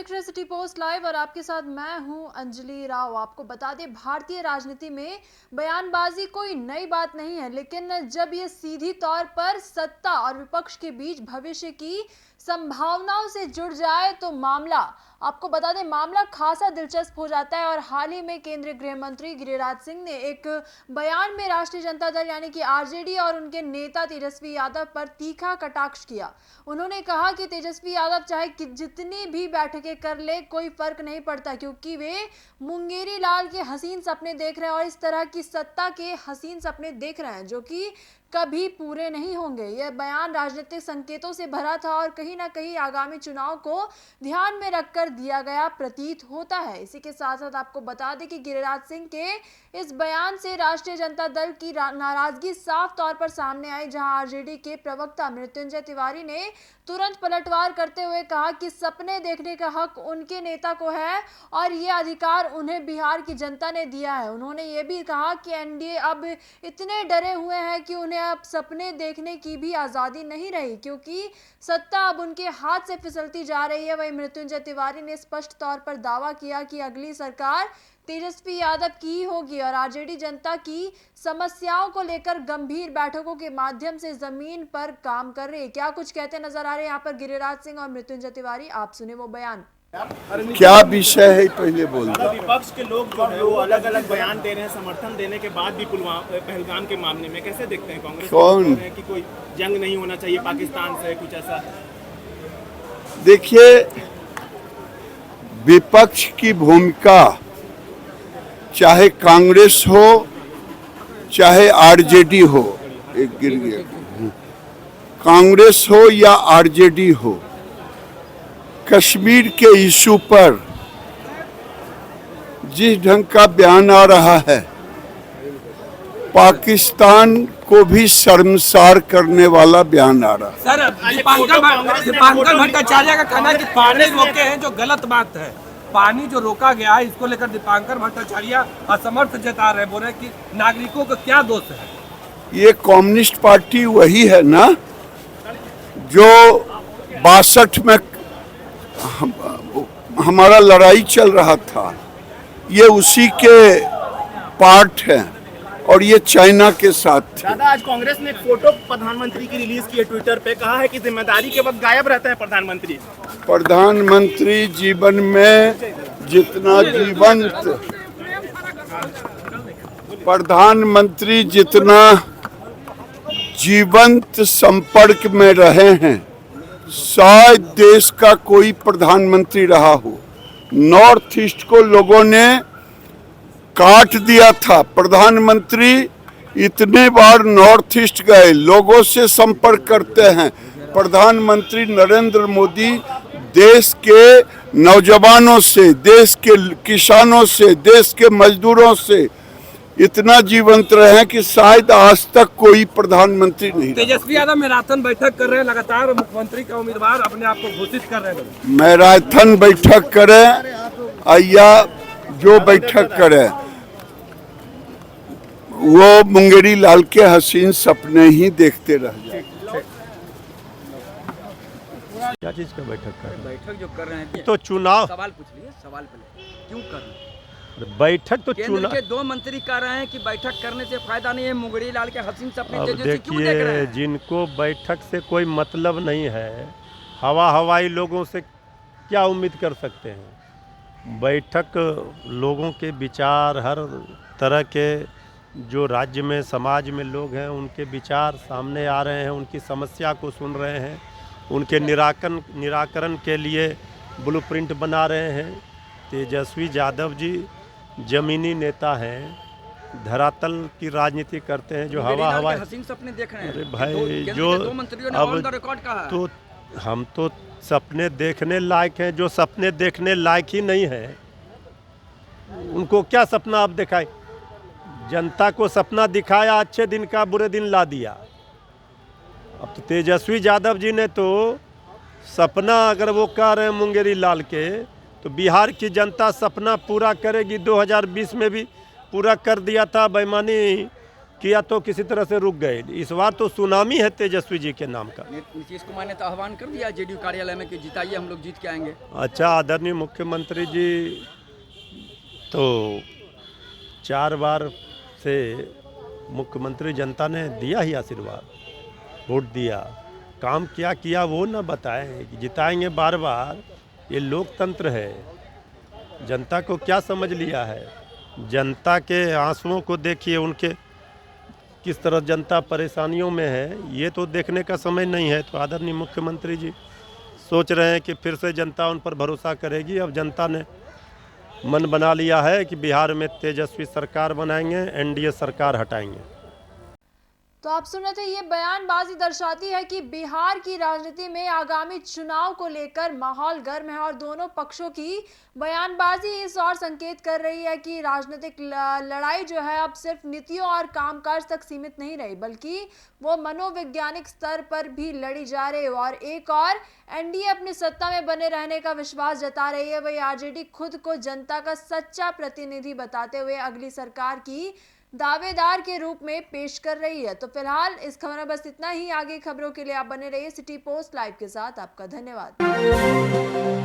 देख रहे city post live और आपके साथ मैं हूं अंजलि राव। आपको बता दें, भारतीय राजनीति में बयानबाजी कोई नई बात नहीं है, लेकिन जब ये सीधी तौर पर सत्ता और विपक्ष के बीच भविष्य की संभावनाओं से जुड़ जाए तो आपको बता दें मामला खासा दिलचस्प हो जाता है। और हाल ही में केंद्रीय गृह मंत्री गिरिराज सिंह ने एक बयान में राष्ट्रीय जनता दल यानी कि आरजेडी और उनके नेता तेजस्वी यादव पर तीखा कटाक्ष किया। उन्होंने कहा कि तेजस्वी यादव चाहे जितनी भी बैठकें कर ले कोई फर्क नहीं पड़ता, क्योंकि वे मुंगेरी लाल के हसीन सपने देख रहे हैं और इस तरह की सत्ता के हसीन सपने देख रहे हैं जो कि कभी पूरे नहीं होंगे। यह बयान राजनीतिक संकेतों से भरा था और कहीं ना कहीं आगामी चुनाव को ध्यान में रखकर दिया गया प्रतीत होता है। इसी के साथ साथ आपको बता दें कि गिरिराज सिंह के इस बयान से राष्ट्रीय जनता दल की नाराजगी साफ तौर पर सामने आई, जहां आरजेडी के प्रवक्ता मृत्युंजय तिवारी ने तुरंत पलटवार करते हुए कहा कि सपने देखने का हक उनके नेता को है और ये अधिकार उन्हें बिहार की जनता ने दिया है। उन्होंने ये भी कहा कि एनडीए अब इतने डरे हुए हैं कि उन्हें अब सपने देखने की भी आजादी नहीं रही, क्योंकि सत्ता अब उनके हाथ से फिसलती जा रही है। वहीं मृत्युंजय तिवारी ने स्पष्ट तौर पर दावा किया कि अगली सरकार तेजस्वी यादव की ही होगी और आरजेडी जनता की समस्याओं को लेकर गंभीर बैठकों के माध्यम से जमीन पर काम कर रही है। क्या कुछ कहते नजर आ रहे हैं यहाँ पर गिरिराज सिंह और मृत्युंजय तिवारी, आप सुने वो बयान। क्या विषय है पहले बोल दो। विपक्ष के लोग जो है वो अलग अलग बयान दे रहे हैं, समर्थन देने के बाद भी पहलगाम के मामले में कैसे देखते हैं? कांग्रेस कौन कि कोई जंग नहीं होना चाहिए पाकिस्तान से, कुछ ऐसा? देखिए, विपक्ष की भूमिका चाहे कांग्रेस हो चाहे आरजेडी हो, एक गिर गया, कांग्रेस हो या आरजेडी हो, कश्मीर के इशू पर जिस ढंग का बयान आ रहा है, पाकिस्तान को भी शर्मसार करने वाला बयान आ रहा है। सर, दीपांकर भट्टाचार्य का कहना है कि पानी रोके हैं, जो गलत बात है। पानी जो रोका गया है, इसको लेकर दीपांकर भट्टाचार्य असमर्थ जता रहे, बोल रहे कि नागरिकों को क्या दोष है। ये कम्युनिस्ट पार्टी वही है ना जो 62 में हमारा लड़ाई चल रहा था, ये उसी के पार्ट है और ये चाइना के साथ थे। दादा, आज कांग्रेस ने एक फोटो प्रधानमंत्री की रिलीज की है ट्विटर पे, कहा है कि जिम्मेदारी के वक्त गायब रहते हैं प्रधानमंत्री। प्रधानमंत्री जीवन में जितना प्रधानमंत्री जितना जीवंत संपर्क में रहे हैं, शायद देश का कोई प्रधानमंत्री रहा हो। नॉर्थ ईस्ट को लोगों ने काट दिया था। प्रधानमंत्री इतने बार नॉर्थ ईस्ट गए, लोगों से संपर्क करते हैं। प्रधानमंत्री नरेंद्र मोदी देश के नौजवानों से, देश के किसानों से, देश के मजदूरों से इतना जीवंत रहे हैं कि शायद आज तक कोई प्रधानमंत्री नहीं। तेजस्वी यादव मैराथन बैठक कर रहे हैं, लगातार मुख्यमंत्री का उम्मीदवार अपने आप को घोषित कर रहे हैं। मैराथन बैठक करें या जो बैठक करे, वो मुंगेरी लाल के हसीन सपने ही देखते रह जाए। क्या चीज का बैठक जो कर रहे हैं तो चुनाव सवाल पूछ लिए, सवाल पहले क्यों कर रहे हैं? बैठक तो केंद्र के 2 मंत्री कह रहे हैं कि बैठक करने से फायदा नहीं है, मुंगेरी लाल के हसीन सपने अब तेजस्वी क्यों देख रहे देखिए, हैं? जिनको बैठक से कोई मतलब नहीं है, हवाई लोगों से क्या उम्मीद कर सकते हैं? बैठक लोगों के विचार, हर तरह के जो राज्य में समाज में लोग हैं उनके विचार सामने आ रहे हैं, उनकी समस्या को सुन रहे हैं, उनके निराकरण के लिए ब्लूप्रिंट बना रहे हैं। तेजस्वी यादव जी जमीनी नेता हैं, धरातल की राजनीति करते हैं, जो हवा हसीन सपने देख रहे हैं। अरे भाई, जो 2 मंत्रियों ने ऑन द रिकॉर्ड कहा है। तो हम तो सपने देखने लायक हैं, जो सपने देखने लायक ही नहीं है उनको क्या सपना आप दिखाए? जनता को सपना दिखाया, अच्छे दिन का बुरे दिन ला दिया। अब तो तेजस्वी यादव जी ने तो सपना, अगर वो कह रहे हैं मुंगेरी लाल के, तो बिहार की जनता सपना पूरा करेगी। 2020 में भी पूरा कर दिया था। बेईमानी किया तो किसी तरह से रुक गए। इस बार तो सुनामी है तेजस्वी जी के नाम का। नीतीश कुमार ने तो आह्वान कर दिया जेडीयू कार्यालय में कि जिताइए, हम लोग जीत के आएंगे। अच्छा, आदरणीय मुख्यमंत्री जी तो 4 बार से मुख्यमंत्री, जनता ने दिया ही आशीर्वाद, वोट दिया, काम क्या किया वो ना बताएं, जिताएंगे बार बार। ये लोकतंत्र है। जनता को क्या समझ लिया है? जनता के आंसुओं को देखिए, उनके किस तरह जनता परेशानियों में है, ये तो देखने का समय नहीं है। तो आदरणीय मुख्यमंत्री जी सोच रहे हैं कि फिर से जनता उन पर भरोसा करेगी। अब जनता ने मन बना लिया है कि बिहार में तेजस्वी सरकार बनाएंगे, एनडीए सरकार हटाएंगे। तो आप सुन रहे थे, ये बयानबाजी दर्शाती है कि बिहार की राजनीति में आगामी चुनाव को लेकर माहौल गर्म है और दोनों पक्षों की बयानबाजी इस और संकेत कर रही है कि राजनीतिक लड़ाई जो है अब सिर्फ नीतियों और कामकाज तक सीमित नहीं रही, बल्कि वो मनोवैज्ञानिक स्तर पर भी लड़ी जा रही है। और एक और एनडीए अपनी सत्ता में बने रहने का विश्वास जता रही है। वही आरजेडी खुद को जनता का सच्चा प्रतिनिधि बताते हुए अगली सरकार की दावेदार के रूप में पेश कर रही है। तो फिलहाल इस खबर में बस इतना ही। आगे खबरों के लिए आप बने रहिए सिटी पोस्ट लाइव के साथ। आपका धन्यवाद।